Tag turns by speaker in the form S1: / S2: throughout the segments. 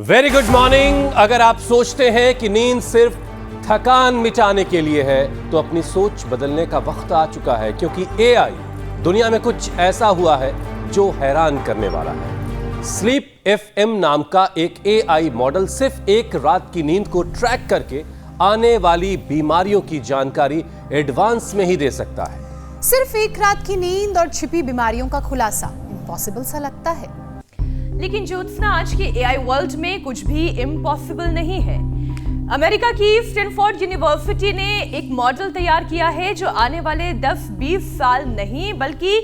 S1: Very good morning. अगर आप सोचते हैं कि नींद सिर्फ थकान मिटाने के लिए है तो अपनी सोच बदलने का वक्त आ चुका है, क्योंकि एआई दुनिया में कुछ ऐसा हुआ है जो हैरान करने वाला है। स्लीप एफएम नाम का एक एआई मॉडल सिर्फ एक रात की नींद को ट्रैक करके आने वाली बीमारियों की जानकारी एडवांस में ही दे सकता है।
S2: सिर्फ एक रात की नींद और छिपी बीमारियों का खुलासा इम्पॉसिबल सा लगता है,
S3: लेकिन ज्योत्सना आज के एआई वर्ल्ड में कुछ भी इम्पॉसिबल नहीं है। अमेरिका की स्टैनफोर्ड यूनिवर्सिटी ने एक मॉडल तैयार किया है जो आने वाले 10-20 साल नहीं बल्कि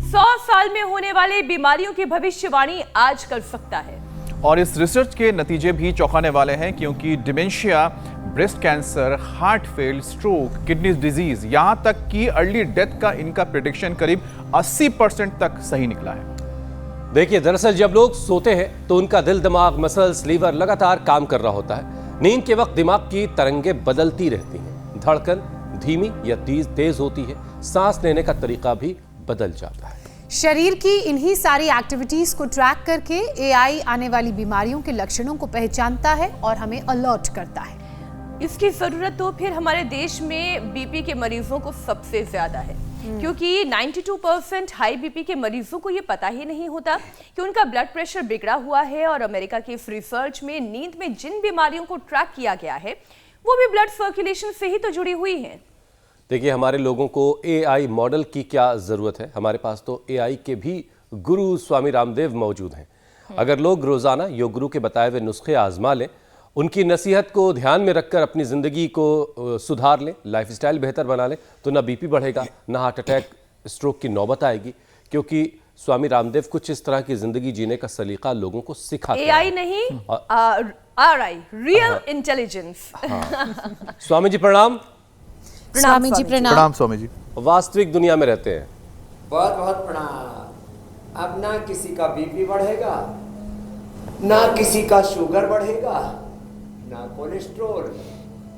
S3: 100 साल में होने वाले बीमारियों की भविष्यवाणी आज कर सकता है।
S4: और इस रिसर्च के नतीजे भी चौंकाने वाले हैं, क्योंकि dementia, breast cancer, heart fail, stroke, kidney disease, यहां तक कि अर्ली डेथ का इनका प्रेडिक्शन करीब 80% तक सही निकला है।
S1: देखिए, दरअसल जब लोग सोते हैं तो उनका दिल, दिमाग, मसल्स, लीवर लगातार काम कर रहा होता है। नींद के वक्त दिमाग की तरंगें बदलती रहती हैं, धड़कन धीमी या तेज होती है, सांस लेने का तरीका भी बदल जाता है।
S2: शरीर की इन्हीं सारी एक्टिविटीज को ट्रैक करके एआई आने वाली बीमारियों के लक्षणों को पहचानता है और हमें अलर्ट करता है।
S3: इसकी जरूरत तो फिर हमारे देश में बीपी के मरीजों को सबसे ज्यादा है, क्योंकि 92% हाई बीपी के मरीजों को ये पता ही नहीं होता कि उनका ब्लड प्रेशर बिगड़ा हुआ है। और अमेरिका की इस रिसर्च में नींद में जिन बीमारियों को ट्रैक किया गया है वो भी ब्लड सर्कुलेशन से ही तो जुड़ी हुई हैं।
S1: देखिए, हमारे लोगों को एआई मॉडल की क्या जरूरत है। हमारे पास तो एआई के भी गुरु स्वामी रामदेव मौजूद हैं। अगर लोग रोजाना योग गुरु के बताए हुए नुस्खे आजमा लें, उनकी नसीहत को ध्यान में रखकर अपनी ज़िंदगी को सुधार लें, लाइफस्टाइल बेहतर बना लें, तो ना बीपी बढ़ेगा, ना हार्ट अटैक, स्ट्रोक की नौबत आएगी। क्योंकि स्वामी रामदेव कुछ इस तरह की ज़िंदगी जीने का सलीका लोगों को सिखाते हैं।
S3: एआई नहीं, RI, real intelligence.
S1: Swami ji प्रणाम।
S2: स्वामी जी प्रणाम।
S4: स्वामी जी।
S1: वास्तविक दुनिया में रहते हैं।
S5: बहुत बहुत प्रणाम। अब ना किसी का बीपी बढ़ेगा, ना किसी का शुगर बढ़ेगा, ना कोलेस्ट्रॉल,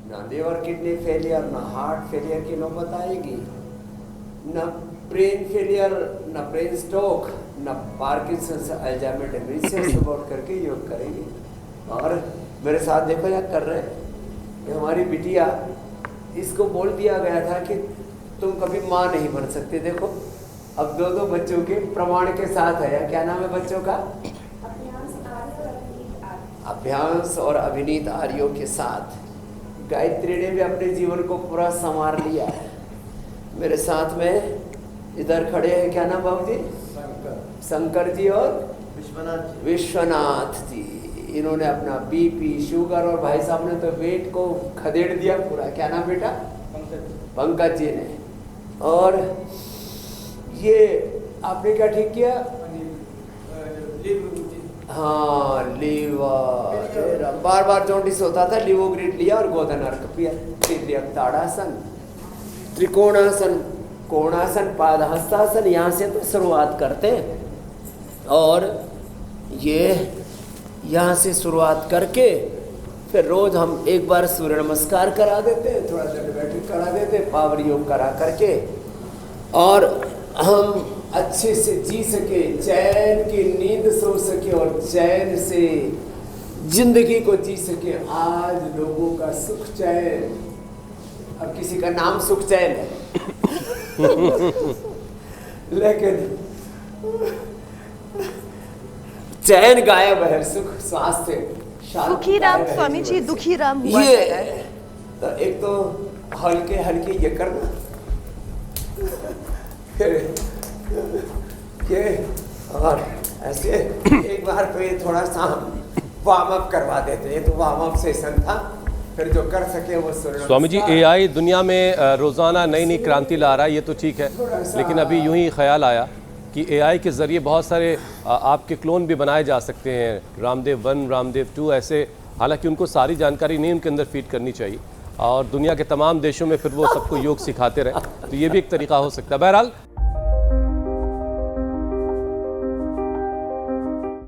S5: ना लिवर किडनी फेलियर, ना हार्ट फेलियर की नौबत आएगी, ना ब्रेन फेलियर, ना ब्रेन स्ट्रोक, ना पार्किंसंस, अल्जाइमर डिमेंशिया सपोर्ट करके योग करेंगे। और मेरे साथ देखो क्या कर रहे हैं, ये हमारी बिटिया, इसको बोल दिया गया था कि तुम कभी माँ नहीं बन सकते। देखो अब दो बच्चों के प्रमाण के साथ है। क्या नाम है बच्चों का? अभ्यांश और अभिनीत आर्यों के साथ गायत्री ने भी अपने जीवन को पूरा संवार लिया है। मेरे साथ में इधर खड़े हैं, क्या नाम बाबू जी? शंकर जी और विश्वनाथ जी। इन्होंने अपना बीपी, शुगर और भाई साहब ने तो वेट को खदेड़ दिया पूरा। क्या नाम बेटा? पंकज जी ने। और ये आपने क्या ठीक किया? हाँ, लीवर, बार बार जॉन्डिस होता था, लिवोग्रिड लिया और गोधन अर्क पिया। तिर्यक ताड़ासन, त्रिकोणासन, कोणासन, पादहस्तासन, यहाँ से तो शुरुआत करते हैं। और ये यहाँ से शुरुआत करके फिर रोज हम एक बार सूर्य नमस्कार करा देते हैं, थोड़ा दंड बैठक करा देते हैं, पावर योग करा करके, और हम अच्छे से जी सके, चैन की नींद सो सके और चैन से जिंदगी को जी सके। आज लोगों का सुख चैन, अब किसी का नाम सुख चैन है लेकिन चैन गायब है, सुख स्वास्थ्य
S3: दुखी राम स्वामी जी, दुखी राम हुआ
S5: ये तो एक तो हल्के हल्के ये करना, फिर ये, और ऐसे एक बार तो ये थोड़ा सा वार्म अप करवा देते हैं। तो वार्म अप सेशन था, फिर जो कर सके वो सुन।
S1: स्वामी जी, एआई दुनिया में रोजाना नई नई क्रांति ला रहा है, ये तो ठीक है, लेकिन अभी यूं ही ख्याल आया कि एआई के ज़रिए बहुत सारे आपके क्लोन भी बनाए जा सकते हैं, रामदेव 1, रामदेव 2 ऐसे। हालांकि उनको सारी जानकारी नहीं उनके अंदर फीड करनी चाहिए और दुनिया के तमाम देशों में फिर वो सबको योग सिखाते रहे, तो ये भी एक तरीका हो सकता है। बहरहाल